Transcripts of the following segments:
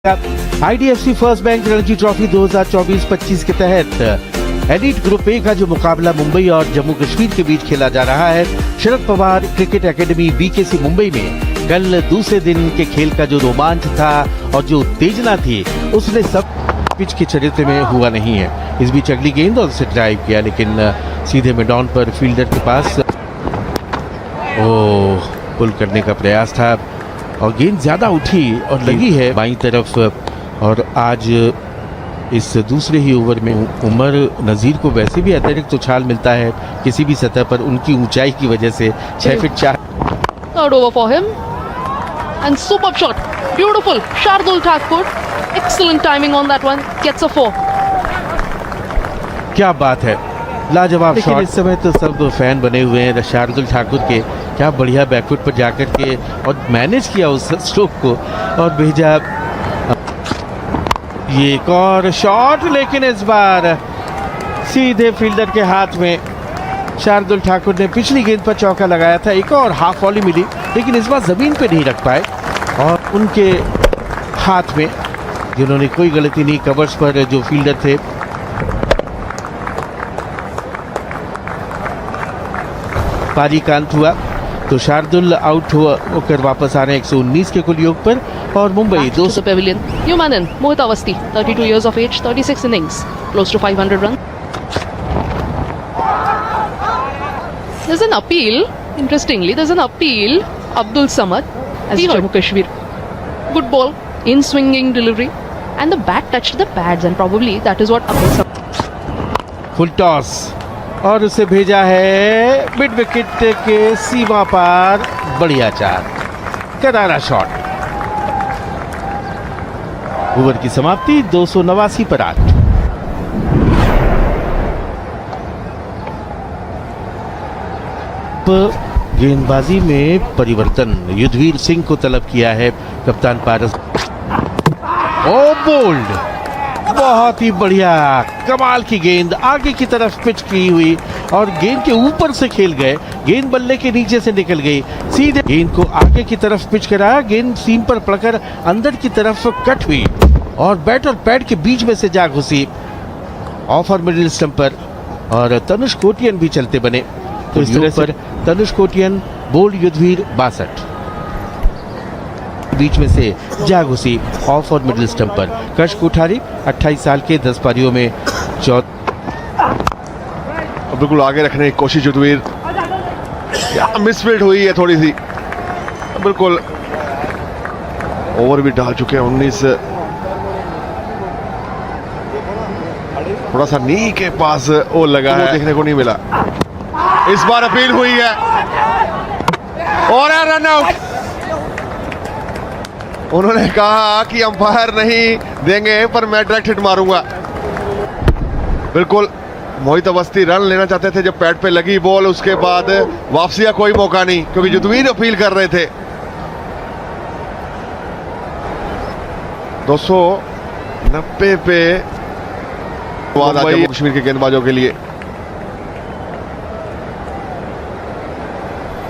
IDFC first bank Ranji trophy 2024-25 के तहत elite group A का जो मुकाबला मुंबई और जम्मू कश्मीर के बीच खेला जा रहा है, Sharad Pawar cricket academy BKC Mumbai में कल दूसरे दिन के खेल का जो रोमांच था और जो उत्तेजना थी, उसने सब पिच के चरित्र में हुआ नहीं है। इस बीच अगली गेंद और उसे ड्राइव किया, लेकिन सीधे मिडॉन पर फील्डर के पास पुल करने का प्रयास था और गेंद ज्यादा उठी और लगी है बाईं तरफ। और आज इस दूसरे ही ओवर में उमर नजीर को वैसे भी अतिरिक्त उछाल मिलता है किसी भी सतह पर, उनकी ऊंचाई की वजह से 6 feet 4। Third over for him and superb shot, beautiful. Shardul Thakur, excellent timing on that one, gets a 4. क्या बात है, लाजवाब शॉट। इस समय तो सब फैन बने हुए हैं शार्दुल ठाकुर के, क्या बढ़िया बैकफुट पर जाकर के और मैनेज किया उस स्ट्रोक को और भेजा। ये एक और शॉट, लेकिन इस बार सीधे फील्डर के हाथ में। शार्दुल ठाकुर ने पिछली गेंद पर चौका लगाया था, एक और हाफ वॉली मिली, लेकिन इस बार जमीन पे नहीं रख पाए और उनके हाथ में, जिन्होंने कोई गलती नहीं, कवर्स पर जो फील्डर थे। पारी का अंत हुआ तो शार्दुल आउट होकर वापस आ रहे हैं 119 के कुल योग पर और Mumbai 200 pavilion. New man in, Mohit Awasthi, 32 years of age, 36 innings, close to 500 runs. There's an appeal, interestingly, there's an appeal, Abdul Samad as Jammu Kashmir. Good ball, in swinging delivery and the bat touched the pads and probably that is what Abdul Samad. Full toss और उसे भेजा है mid wicket के सीमा पार, बढ़िया चार, करारा shot. Over की समाप्ति 289 पर 8। गेंदबाजी में परिवर्तन, युद्धवीर सिंह को तलब किया है कप्तान पारस। ओ बोल्ड, बहुत ही बढ़िया, कमाल की गेंद आगे की तरफ पिच की हुई और गेंद के ऊपर से खेल गए, गेंद बल्ले के नीचे से निकल गई, सीधे गेंद को आगे की तरफ पिच कराया, गेंद सीम पर पड़कर अंदर की तरफ कट हुई और बैट और पैड के बीच में से जा घुसी ऑफ और मिडिल स्टंप पर और तनुष कोटियन भी चलते बने। तो इस तरह पर तनुष कोटियन, बोल्ड युद्धवीर 62 बीच में से जा घुसी ऑफ और मिडिल स्टंप पर। कश कोठारी 28 साल के 10 पारियों में बिल्कुल आगे रखने की कोशिश युद्धवीर, मिसफील्ड हुई है थोड़ी सी, बिल्कुल ओवर भी डाल चुके हैं 19। थोड़ा सा नी के पास वो लगा है, देखने को नहीं मिला। इस बार अपील हुई है और रन आउट। उन्होंने कहा कि अंपायर नहीं देंगे पर मैं डायरेक्ट हिट मारूंगा। बिल्कुल मोहित अवस्थी रन लेना चाहते थे, जब पैड पे लगी बॉल उसके बाद वापसी का कोई मौका नहीं, क्योंकि युद्धवीर अपील कर रहे थे। 290 पे जम्मू कश्मीर के गेंदबाजों के लिए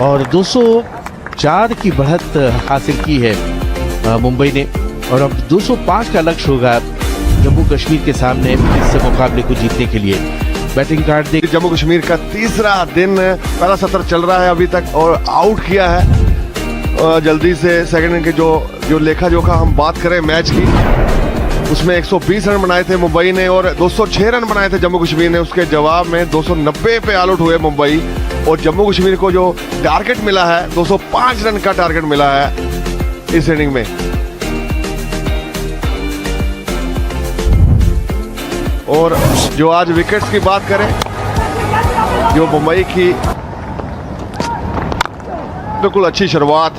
और 204 की बढ़त हासिल की है मुंबई ने और अब 205 का लक्ष्य होगा जम्मू कश्मीर के सामने इस मुकाबले को जीतने के लिए। बैटिंग कार्ड देख, जम्मू कश्मीर का तीसरा दिन, पहला सत्र चल रहा है अभी तक और आउट किया है जल्दी से। सेकंड इनिंग के जो लेखा जोखा हम बात करें मैच की, उसमें 120 रन बनाए थे मुंबई ने और 206 रन बनाए थे जम्मू कश्मीर ने। उसके जवाब में 290 पे ऑल आउट हुए मुंबई और जम्मू कश्मीर को जो टारगेट मिला है 205 रन का टारगेट मिला है इस इनिंग में। और जो आज विकेट्स की बात करें, जो मुंबई की बिल्कुल अच्छी शुरुआत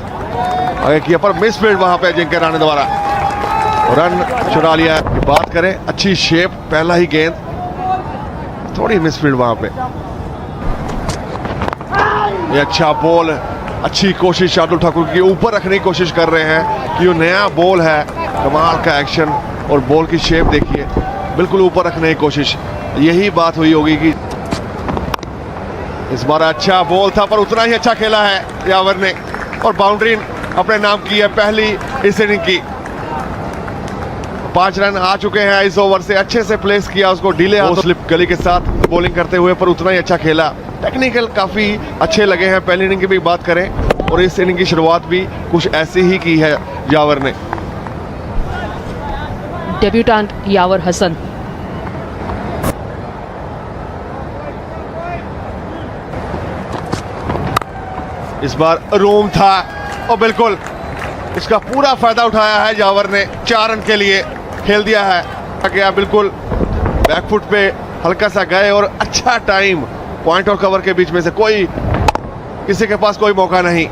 आगे किया पर मिसफील्ड वहां पे अजिंक्य रहाणे द्वारा रन चुरा लिया। बात करें अच्छी शेप, पहला ही गेंद, थोड़ी मिसफील्ड वहां पे। ये अच्छा बॉल, अच्छी कोशिश शार्दुल ठाकुर की, ऊपर रखने की कोशिश कर रहे हैं कि वो नया बॉल है, कमाल का एक्शन और बॉल की शेप देखिए, बिल्कुल ऊपर रखने की कोशिश। यही बात हुई होगी कि इस बार अच्छा बॉल था पर उतना ही अच्छा खेला है यावर ने और बाउंड्री अपने नाम की है, पहली इस इनिंग की। 5 रन आ चुके हैं इस ओवर से। अच्छे से प्लेस किया उसको, डीले हाथों स्लिप गली के साथ बॉलिंग करते हुए, पर उतना ही अच्छा खेला। टेक्निकल काफी अच्छे लगे हैं। पहली इनिंग की भी बात करें और इस इनिंग की शुरुआत भी कुछ ऐसी ही की है यावर ने। Debutant Yawer Hassan. इस बार रूम था और बिल्कुल इसका पूरा फायदा उठाया है यावर ने। 4 रन के लिए खेल दिया है। गया बिल्कुल बैकफुट पे हल्का सा गए और अच्छा टाइम। पॉइंट और कवर के बीच में से कोई किसी के पास कोई मौका नहीं।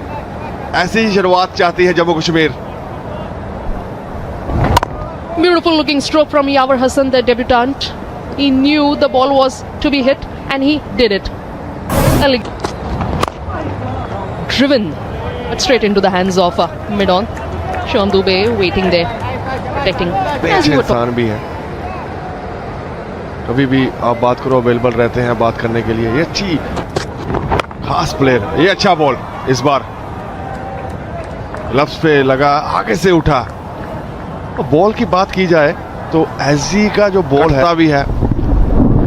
ऐसी ही शुरुआत चाहती है Jammu Kashmir. Beautiful looking stroke from Yawer Hassan, the debutant. He knew the ball was to be hit and he did it. Driven, but straight into the hands of mid-on. Shivam Dube waiting there, protecting. As we were इंसान भी है, कभी भी आप बात करो available रहते हैं बात करने के लिए। ये अच्छी खास प्लेयर, ये अच्छा बॉल इस बार ग्लव्स पे लगा, आगे से उठा। बॉल की बात की जाए तो एसजी का जो बॉल है भी है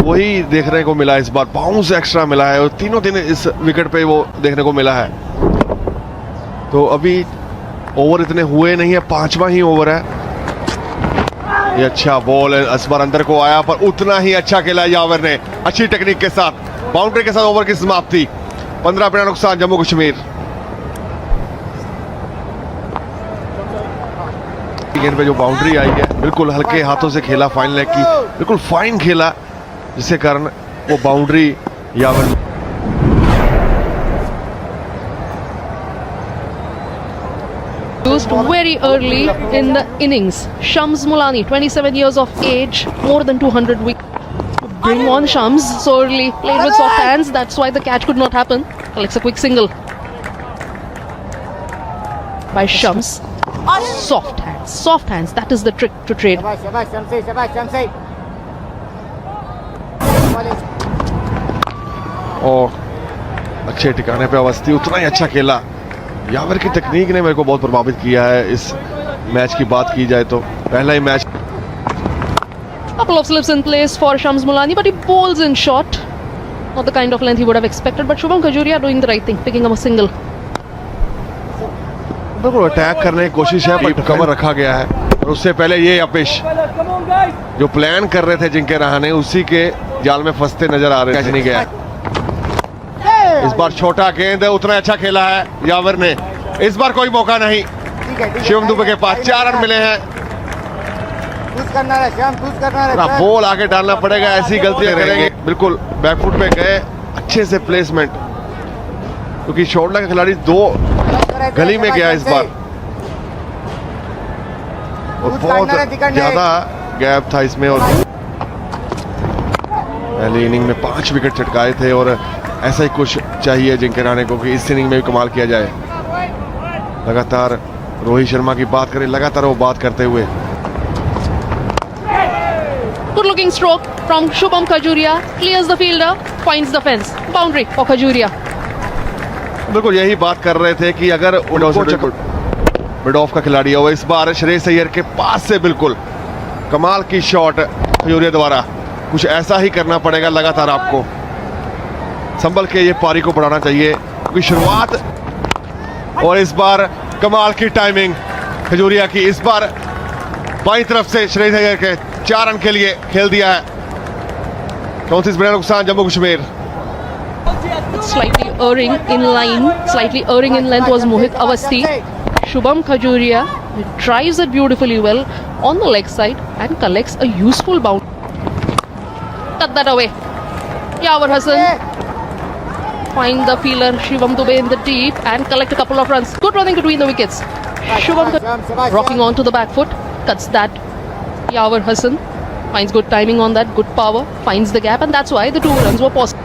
वही देखने को मिला इस बार। बाउंस एक्स्ट्रा मिला है और तीनों दिन इस विकेट पे वो देखने को मिला है। तो अभी ओवर इतने हुए नहीं है, 5वां ही ओवर है। ये अच्छा बॉल है, इस बार अंदर को आया पर उतना ही अच्छा खेला यावर ने अच्छी टेक्निक के साथ। बाउंड्री के साथ ओवर की समाप्ति। 15 बिना नुकसान जम्मू कश्मीर। गेंद पे जो बाउंड्री आई है बिल्कुल हल्के हाथों से खेला, फाइन लेग की बिल्कुल फाइन खेला, जिसके कारण वो boundary Yavar used very early in the innings. Shams Mulani, 27 years of age, more than 200 wickets. Bring on Shams so early, played with soft hands, that's why the catch could not happen. Collects a quick single by Shams. Soft hands, that is the trick to trade. और अच्छे ठिकाने पे अवस्थी, उतना ही अच्छा खेला। यावर की तकनीक ने मेरे को बहुत प्रभावित किया है। इस मैच की बात की जाए तो पहला ही match. Couple of slips in place for Shams Mulani, but he bowls in short. Not the kind of length he would have expected, but Shubham Khajuria doing the right thing, picking up a single. बिल्कुल attack करने की कोशिश है पर cover रखा गया है। और उससे पहले ये अपेश जो प्लान कर रहे थे जिनके रहाने, उसी के जाल में फंसते नजर आ रहे। कैच नहीं गया इस बार। छोटा गेंद है, उतना अच्छा खेला है यावर ने। इस बार कोई मौका नहीं शिवम दुबे के पास। 4 रन मिले हैं। बॉल आगे डालना पड़ेगा, ऐसी गलतियां करेंगे। बिल्कुल बैकफुट पे गए, अच्छे से प्लेसमेंट, क्योंकि शॉर्ट का खिलाड़ी 2 गली में गया इस बार और बहुत ज्यादा गैप था इसमें। और पहली इनिंग में 5 विकेट चटकाए थे और ऐसा ही कुछ चाहिए जिनके राणे को कि इस इनिंग में भी कमाल किया जाए। लगातार रोहित शर्मा की बात करें, लगातार वो बात करते हुए। Good looking stroke from Shubham Khajuria, clears the fielder, finds the fence. Boundary for Khajuria. बिल्कुल यही बात कर रहे थे कि अगर मिड ऑफ का खिलाड़ी हो, इस बार श्रेयस अय्यर के पास से बिल्कुल कमाल की शॉट खजूरिया द्वारा। कुछ ऐसा ही करना पड़ेगा लगातार, आपको संभल के ये पारी को बढ़ाना चाहिए क्योंकि शुरुआत। और इस बार कमाल की टाइमिंग खजूरिया की। इस बार बाईं तरफ से श्रेयस अय्यर के 4 रन के लिए खेल दिया है। 34 बिना नुकसान Jammu Kashmir. Slightly erring in line, slightly erring in length was Mohit Awasthi. Shubham Khajuria drives it beautifully well on the leg side and collects a useful bounce. Cut that away. Yawer Hassan find the fielder Shivam Dube in the deep and collect a couple of runs. Good running between the wickets. Shubham rocking on to the back foot, cuts that. Yawer Hassan finds good timing on that, good power, finds the gap, and that's why the 2 runs were possible.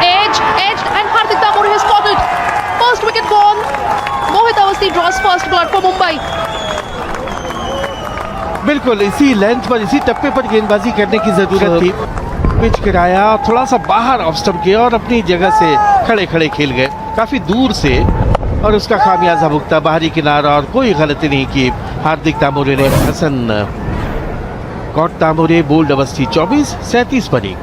Edged, and Hardik Thakur has caught it. First wicket gone. Mohit Awasthi draws first blood for Mumbai. बिल्कुल इसी length पर, इसी टप्पे पर गेंदबाजी करने की जरूरत थी। पिच गिराया, थोड़ा सा बाहर ऑफ स्टंप किया और अपनी जगह से खड़े खड़े खेल गए। काफी दूर से और उसका खामियाजा भुगता बाहरी किनारा और कोई गलती नहीं की हार्दिक तांबोरे ने। हसन कॉट तांबोरे बोल्ड अवस्थी 24-37 पर 1।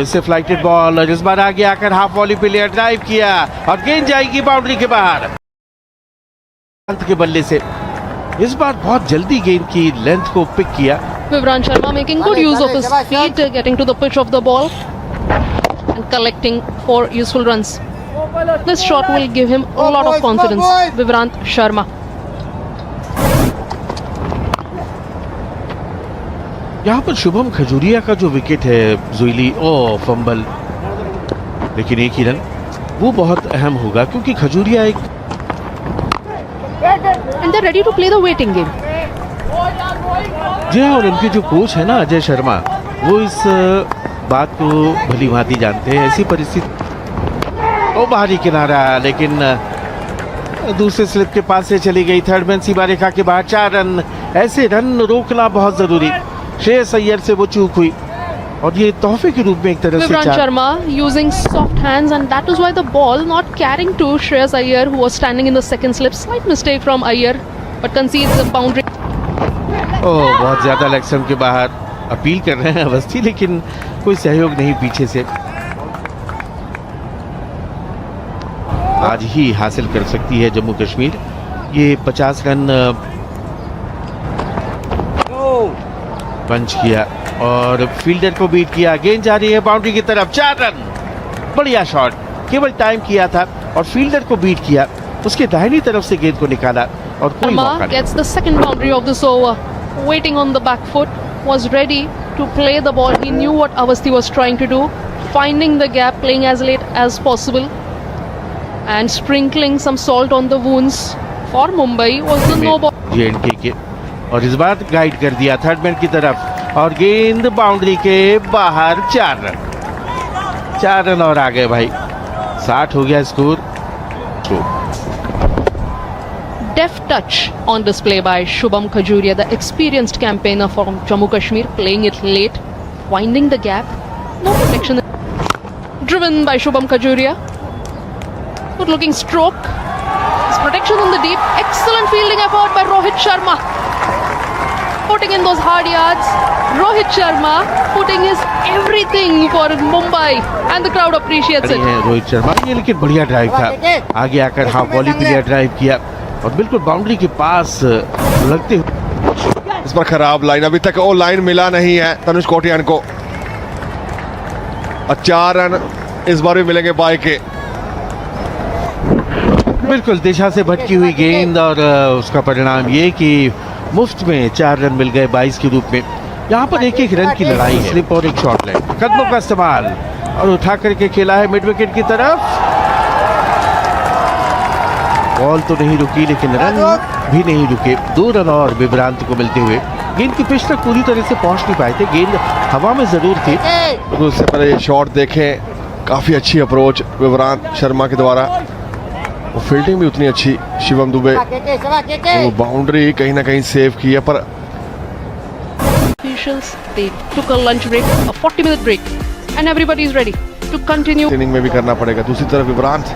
इससे फ्लाइटेड बॉल और इस बार आगे आकर हाफ वॉली पे लेयर ड्राइव किया और गेंद जाएगी बाउंड्री के बाहर। के बल्ले से इस बार बहुत जल्दी गेंद की लेंथ को पिक किया। Vivrant Sharma making good use of his feet, getting to the pitch of the ball and collecting 4 useful runs. This shot will give him a lot of confidence. Vivrant Sharma. यहाँ पर शुभम खजूरिया का जो wicket है Juili fumble, लेकिन एक ही run वो बहुत अहम होगा क्योंकि खजूरिया एक And they're ready to play the waiting game. जी हाँ, और उनके जो कोच है ना अजय शर्मा, वो इस बात को भली भांति जानते हैं। ऐसी परिस्थिति ओ बाहरी किनारा, लेकिन दूसरे स्लिप के पास से चली गई। थर्ड मैन सीमा रेखा के बाहर 4 रन। ऐसे रन रोकना बहुत जरूरी। श्रेयस अय्यर से वो चूक हुई और ये तोहफे के रूप में एक तरह से Vivrant Sharma using soft hands, and that is why the ball not carrying to Shreyas Iyer, who was standing in the second slip. Slight mistake from Iyer, but concedes the boundary. बहुत ज्यादा leg stump के बाहर appeal कर रहे हैं अवस्थी, लेकिन कोई सहयोग नहीं पीछे से। आज ही हासिल कर सकती है जम्मू कश्मीर ये 50 रन पंच किया और फील्डर को बीट किया। गेंद जा रही है बाउंड्री की तरफ, 4 रन। बढ़िया शॉट, केवल टाइम किया था और फील्डर को बीट किया। उसके दाहिनी तरफ से गेंद को निकाला और कोई मौका Sharma नहीं। gets the second boundary of this over. Waiting on the back foot, was ready to play the ball. He knew what Avasthi was trying to do, finding the gap, playing as late as possible, and sprinkling some salt on the wounds for Mumbai was the no ball. J&K के और इस बार guide कर दिया third man की तरफ और गेंद boundary के बाहर। 4 रन और आ गए भाई। 60 हो गया score. Deft touch on display by Shubham Khajuria, the experienced campaigner from Jammu Kashmir, playing it late, finding the gap, no protection. Driven by Shubham Khajuria. Good looking stroke. His protection on the deep. Excellent fielding effort by Rohit Sharma. Putting in those hard yards. Rohit Sharma putting his everything for Mumbai, and the crowd appreciates it. Rohit Sharma ये लेकिन बढ़िया drive था। आगे आकर half volley पे drive किया और बिल्कुल बाउंड्री के पास लगते हुए। इस पर खराब लाइन, अभी तक वो लाइन मिला नहीं है तनुष कोटियान को। और 4 रन इस बार भी मिलेंगे बाय के। बिल्कुल दिशा से भटकी हुई गेंद और उसका परिणाम ये कि मुफ्त में 4 रन मिल गए 22 के रूप में। यहाँ पर एक रन की लड़ाई है। स्लिप और एक शॉट लाइन, कदमों का इस्तेमाल और उठा करके खेला है मिड विकेट की तरफ। बॉल तो नहीं रुकी लेकिन रन भी नहीं रुके। 2 रन और विभ्रांत को मिलते हुए गेंद की पिच तक पूरी तरह से पहुंच नहीं पाए थे। गेंद हवा में जरूर थी। तो उससे पहले ये शॉट देखें, काफी अच्छी अप्रोच विवरांत शर्मा के द्वारा। वो फील्डिंग भी उतनी अच्छी शिवम दुबे। वो बाउंड्री कहीं ना कहीं सेव की है पर Officials, they took a lunch break, a 40-minute break, and everybody is ready to continue. Inning में भी करना पड़ेगा। दूसरी तरफ विवरांत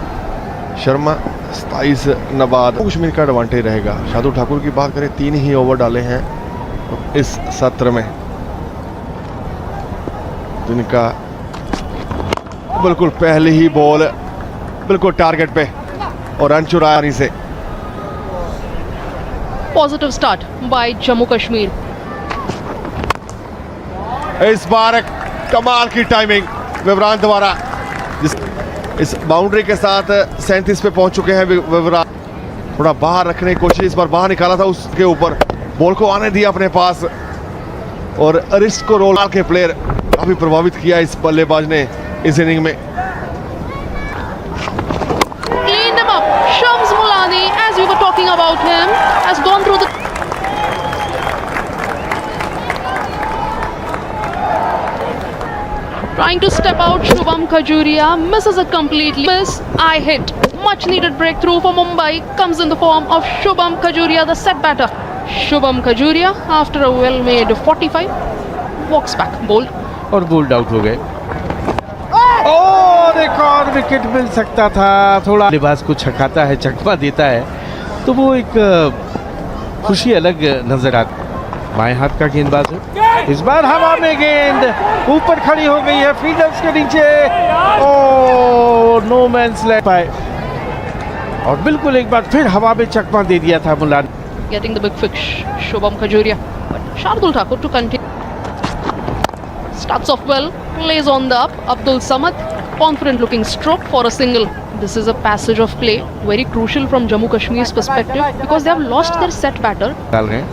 शर्मा 27 नबाद कश्मीर का एडवांटेज रहेगा। शार्दुल ठाकुर की बात करें 3 ही ओवर डाले हैं इस सत्र में, जिनका बिल्कुल पहली ही बॉल बिल्कुल टारगेट पे और रन चुराया से। Positive start by Jammu Kashmir. इस बार कमाल की टाइमिंग विवरांत द्वारा, इस बाउंड्री के साथ 37 पे पहुंच चुके हैं विवरांत। थोड़ा बाहर रखने की कोशिश, इस बार बाहर निकाला था, उसके ऊपर बॉल को आने दिया अपने पास और रिस्ट को रोल के प्लेयर काफी प्रभावित किया इस बल्लेबाज ने इस इनिंग में। Cleaned him up. Shams Mulani, as we were talking about him, has gone through the trying to step out. Shubham Khajuria misses it completely. Miss, I hit. Much needed breakthrough for Mumbai comes in the form of Shubham Khajuria, the set batter. Shubham Khajuria, after a well-made 45, walks back, bowled. और bold out हो गए। और एक और wicket मिल सकता था। थोड़ा लिबास को छकाता है, चकमा देता है तो वो एक खुशी अलग नजर आती। बाएं हाथ का गेंदबाज है, इस बार हवा में गेंद ऊपर खड़ी हो गई है फील्डर्स के नीचे। ओ नो मैंस लैंड पाए और बिल्कुल एक बार फिर हवा में चकमा दे दिया था Mulan. Getting the big fish, Shubham Khajuria. But Shardul Thakur to continue. Starts off well, plays on the up. Abdul Samad, confident looking stroke for a single. This is a passage of play, very crucial from Jammu Kashmir's perspective because they have lost their set batter. डाल रहे हैं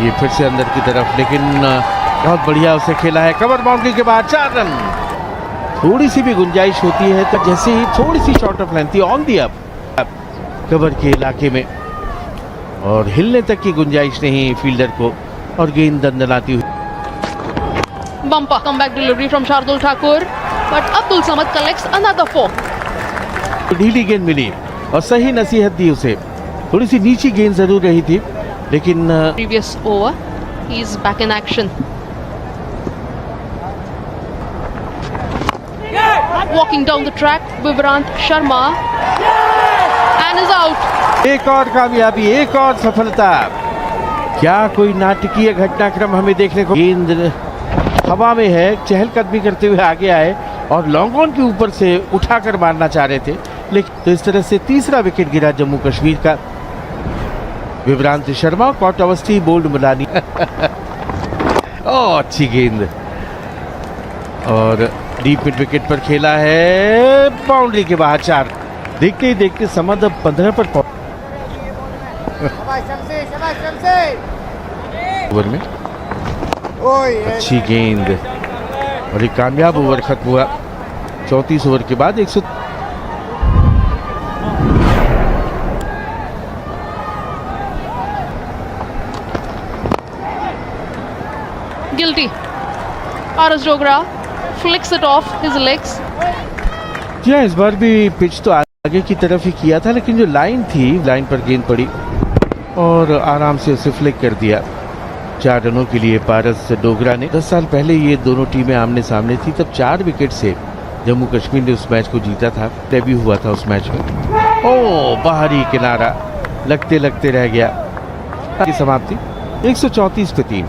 ये फिर से अंदर की तरफ, लेकिन बहुत बढ़िया उसे खेला है। कवर बाउंड्री के बाद 4 रन। थोड़ी सी भी गुंजाइश होती है तो जैसे ही थोड़ी सी शॉर्ट ऑफ लेंथ थी ऑन दी अप कवर के इलाके में और हिलने तक की गुंजाइश नहीं फील्डर को और गेंद दंदनाती हुई। Bumper comeback delivery from Shardul Thakur, but Abdul Samad collects another 4. ढीली गेंद मिली और सही नसीहत दी उसे। थोड़ी सी नीची गेंद जरूर रही थी लेकिन Previous over, he is back in action. Walking down the track, Vivrant Sharma and is out. एक और कामयाबी, एक और सफलता। क्या कोई नाटकीय घटनाक्रम हमें देखने को। गेंद हवा में है, चहलकदमी करते हुए आगे आए और लॉन्ग ऑन के ऊपर से उठाकर मारना चाह रहे थे लेकिन तो इस तरह से तीसरा विकेट गिरा जम्मू कश्मीर का। विभ्रांत शर्मा, कॉट अवस्थी, बोल्ड मुलानी। ओह अच्छी गेंद और डीप मिड विकेट पर खेला है, बाउंड्री के बाहर 4। देखते ही देखते समद अब 15 पर ओवर में अच्छी गेंद और एक कामयाब ओवर खत्म हुआ। 34 ओवर के बाद 100। Guilty. Paras Dogra flicks it off his legs. जी हाँ, इस बार भी पिच तो आगे की तरफ ही किया था लेकिन जो लाइन थी, लाइन पर गेंद पड़ी और आराम से उसे फ्लिक कर दिया। 4 रनों के लिए पारस डोगरा ने। 10 साल पहले ये दोनों टीमें आमने सामने थी, तब 4 विकेट से जम्मू कश्मीर ने उस मैच को जीता था। डेब्यू हुआ था उस मैच में। ओह बाहरी किनारा लगते लगते रह गया। समाप्ति 134 पे 3।